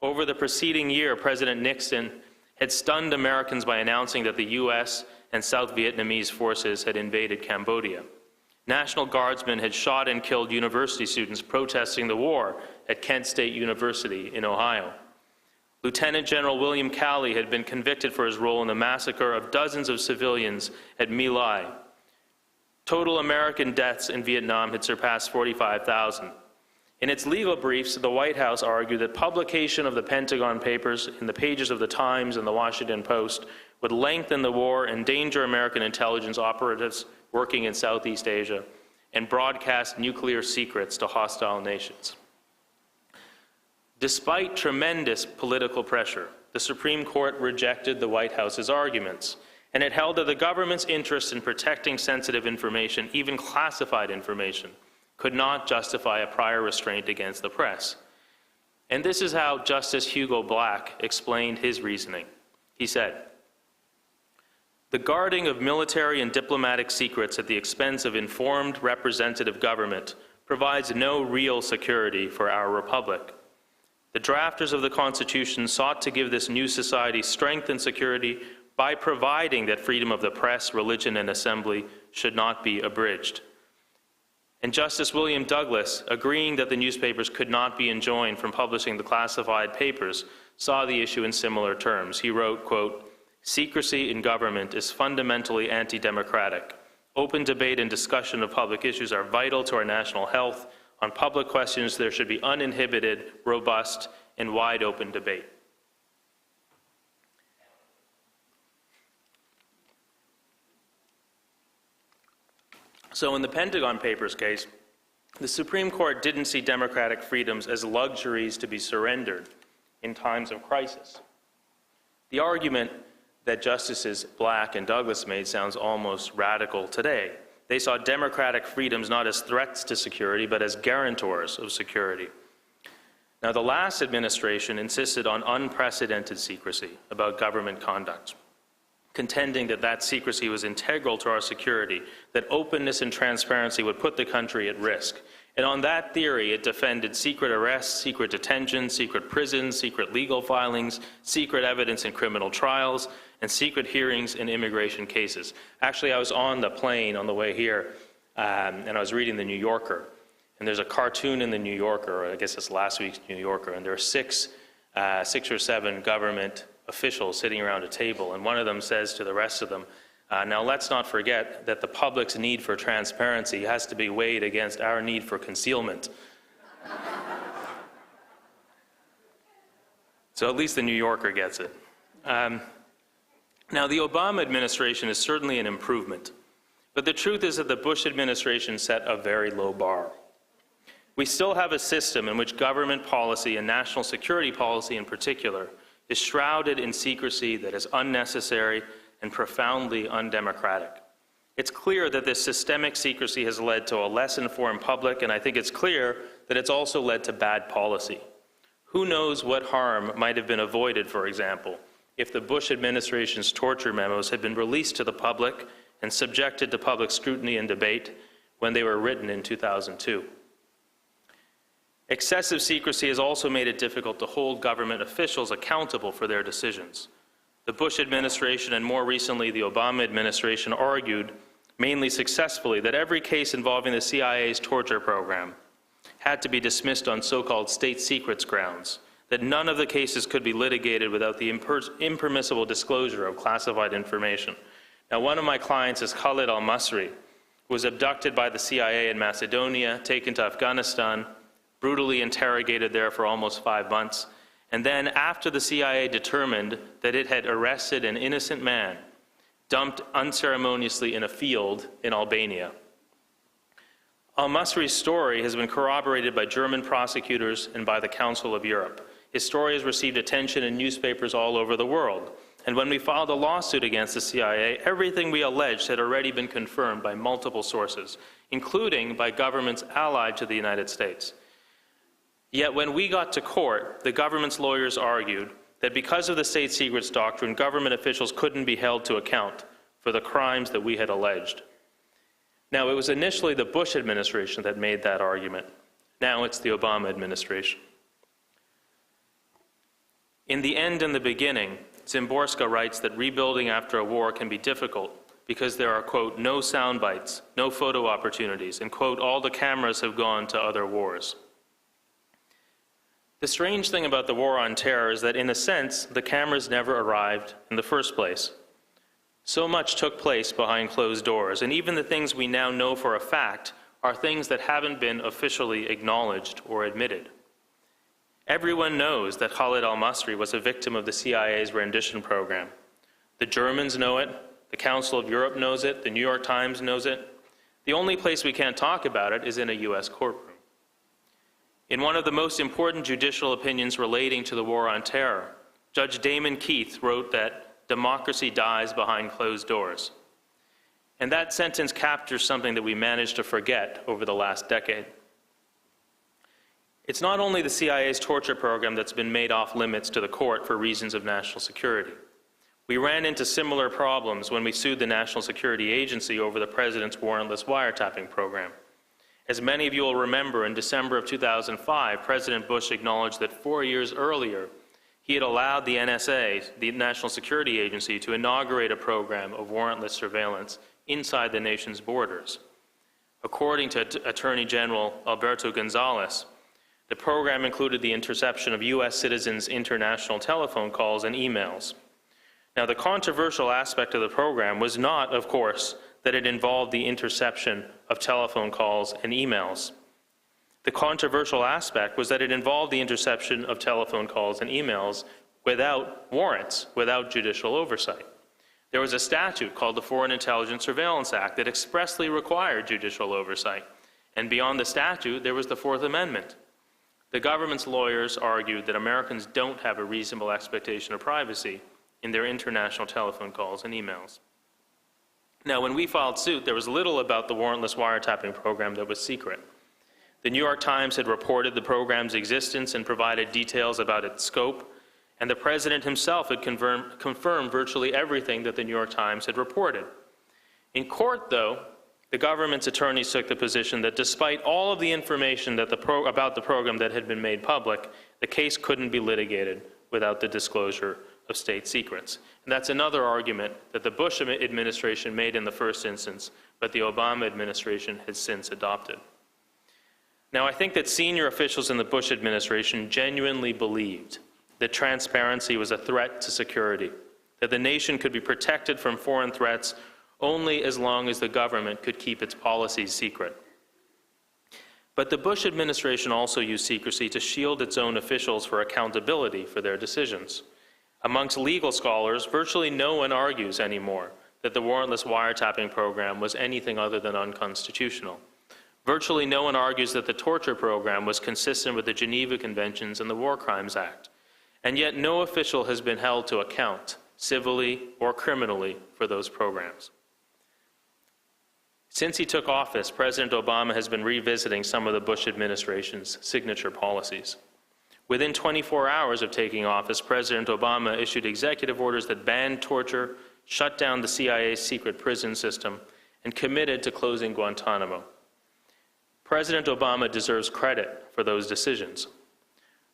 Over the preceding year, President Nixon had stunned Americans by announcing that the U.S. and South Vietnamese forces had invaded Cambodia. National Guardsmen had shot and killed university students protesting the war at Kent State University in Ohio. Lieutenant General William Calley had been convicted for his role in the massacre of dozens of civilians at My Lai. Total American deaths in Vietnam had surpassed 45,000. In its legal briefs, the White House argued that publication of the Pentagon Papers in the pages of the Times and the Washington Post would lengthen the war, endanger American intelligence operatives working in Southeast Asia, and broadcast nuclear secrets to hostile nations. Despite tremendous political pressure, the Supreme Court rejected the White House's arguments, and it held that the government's interest in protecting sensitive information, even classified information, could not justify a prior restraint against the press. And this is how Justice Hugo Black explained his reasoning. He said, "The guarding of military and diplomatic secrets at the expense of informed representative government provides no real security for our republic. The drafters of the Constitution sought to give this new society strength and security by providing that freedom of the press, religion, and assembly should not be abridged." And Justice William Douglas, agreeing that the newspapers could not be enjoined from publishing the classified papers, saw the issue in similar terms. He wrote, quote, "Secrecy in government is fundamentally anti-democratic. Open debate and discussion of public issues are vital to our national health. On public questions, there should be uninhibited, robust, and wide-open debate." So in the Pentagon Papers case, the Supreme Court didn't see democratic freedoms as luxuries to be surrendered in times of crisis. The argument that Justices Black and Douglas made sounds almost radical today. They saw democratic freedoms not as threats to security, but as guarantors of security. Now, the last administration insisted on unprecedented secrecy about government conduct, contending that that secrecy was integral to our security, that openness and transparency would put the country at risk. And on that theory, it defended secret arrests, secret detention, secret prisons, secret legal filings, secret evidence in criminal trials, and secret hearings in immigration cases. Actually, I was on the plane on the way here, and I was reading the New Yorker. And there's a cartoon in the New Yorker, or I guess it's last week's New Yorker, and there are six or seven government officials sitting around a table, and one of them says to the rest of them, "Now let's not forget that the public's need for transparency has to be weighed against our need for concealment." So at least the New Yorker gets it. Now, the Obama administration is certainly an improvement, but the truth is that the Bush administration set a very low bar. We still have a system in which government policy, and national security policy in particular, is shrouded in secrecy that is unnecessary and profoundly undemocratic. It's clear that this systemic secrecy has led to a less informed public, and I think it's clear that it's also led to bad policy. Who knows what harm might have been avoided, for example, if the Bush administration's torture memos had been released to the public and subjected to public scrutiny and debate when they were written in 2002. Excessive secrecy has also made it difficult to hold government officials accountable for their decisions. The Bush administration and more recently the Obama administration argued, mainly successfully, that every case involving the CIA's torture program had to be dismissed on so-called state secrets grounds, that none of the cases could be litigated without the impermissible disclosure of classified information. Now, one of my clients is Khalid al-Masri, who was abducted by the CIA in Macedonia, taken to Afghanistan, brutally interrogated there for almost 5 months, and then after the CIA determined that it had arrested an innocent man, dumped unceremoniously in a field in Albania. Al-Masri's story has been corroborated by German prosecutors and by the Council of Europe. His story has received attention in newspapers all over the world. And when we filed a lawsuit against the CIA, everything we alleged had already been confirmed by multiple sources, including by governments allied to the United States. Yet when we got to court, the government's lawyers argued that because of the state secrets doctrine, government officials couldn't be held to account for the crimes that we had alleged. Now, it was initially the Bush administration that made that argument. Now it's the Obama administration. In The End and the Beginning, Szymborska writes that rebuilding after a war can be difficult because there are, quote, no sound bites, no photo opportunities, and, quote, all the cameras have gone to other wars. The strange thing about the War on Terror is that, in a sense, the cameras never arrived in the first place. So much took place behind closed doors, and even the things we now know for a fact are things that haven't been officially acknowledged or admitted. Everyone knows that Khalid al-Masri was a victim of the CIA's rendition program. The Germans know it, the Council of Europe knows it, the New York Times knows it. The only place we can't talk about it is in a US courtroom. In one of the most important judicial opinions relating to the War on Terror, Judge Damon Keith wrote that democracy dies behind closed doors. And that sentence captures something that we managed to forget over the last decade. It's not only the CIA's torture program that's been made off limits to the court for reasons of national security. We ran into similar problems when we sued the National Security Agency over the president's warrantless wiretapping program. As many of you will remember, in December of 2005, President Bush acknowledged that 4 years earlier, he had allowed the NSA, the National Security Agency, to inaugurate a program of warrantless surveillance inside the nation's borders. According to Attorney General Alberto Gonzales, the program included the interception of US citizens' international telephone calls and emails. Now, the controversial aspect of the program was not, of course, that it involved the interception of telephone calls and emails. The controversial aspect was that it involved the interception of telephone calls and emails without warrants, without judicial oversight. There was a statute called the Foreign Intelligence Surveillance Act that expressly required judicial oversight. And beyond the statute, there was the Fourth Amendment. The government's lawyers argued that Americans don't have a reasonable expectation of privacy in their international telephone calls and emails. Now, when we filed suit, there was little about the warrantless wiretapping program that was secret. The New York Times had reported the program's existence and provided details about its scope, and the president himself had confirmed virtually everything that the New York Times had reported. In court, though, the government's attorneys took the position that despite all of the information about the program that had been made public, the case couldn't be litigated without the disclosure of state secrets. And that's another argument that the Bush administration made in the first instance, but the Obama administration has since adopted. Now, I think that senior officials in the Bush administration genuinely believed that transparency was a threat to security, that the nation could be protected from foreign threats only as long as the government could keep its policies secret. But the Bush administration also used secrecy to shield its own officials for accountability for their decisions. Amongst legal scholars, virtually no one argues anymore that the warrantless wiretapping program was anything other than unconstitutional. Virtually no one argues that the torture program was consistent with the Geneva Conventions and the War Crimes Act. And yet no official has been held to account, civilly or criminally, for those programs. Since he took office, President Obama has been revisiting some of the Bush administration's signature policies. Within 24 hours of taking office, President Obama issued executive orders that banned torture, shut down the CIA's secret prison system, and committed to closing Guantanamo. President Obama deserves credit for those decisions.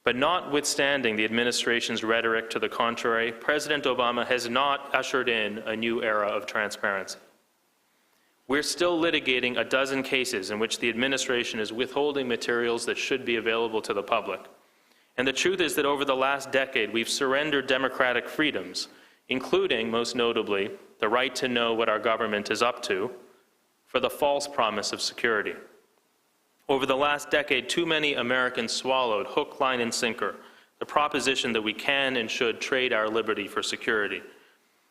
But notwithstanding the administration's rhetoric to the contrary, President Obama has not ushered in a new era of transparency. We're still litigating a dozen cases in which the administration is withholding materials that should be available to the public. And the truth is that over the last decade, we've surrendered democratic freedoms, including, most notably, the right to know what our government is up to, for the false promise of security. Over the last decade, too many Americans swallowed, hook, line, and sinker, the proposition that we can and should trade our liberty for security.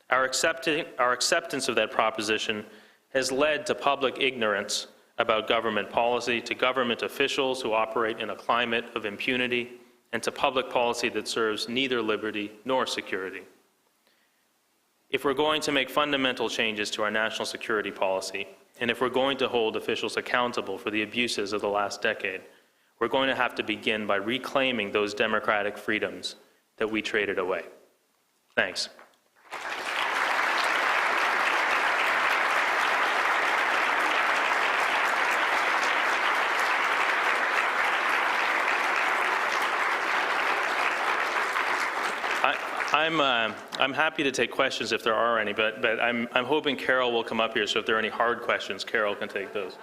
Our acceptance of that proposition has led to public ignorance about government policy, to government officials who operate in a climate of impunity, and to public policy that serves neither liberty nor security. If we're going to make fundamental changes to our national security policy, and if we're going to hold officials accountable for the abuses of the last decade, we're going to have to begin by reclaiming those democratic freedoms that we traded away. Thanks. I'm happy to take questions if there are any, but I'm hoping Carol will come up here, so if there are any hard questions, Carol can take those.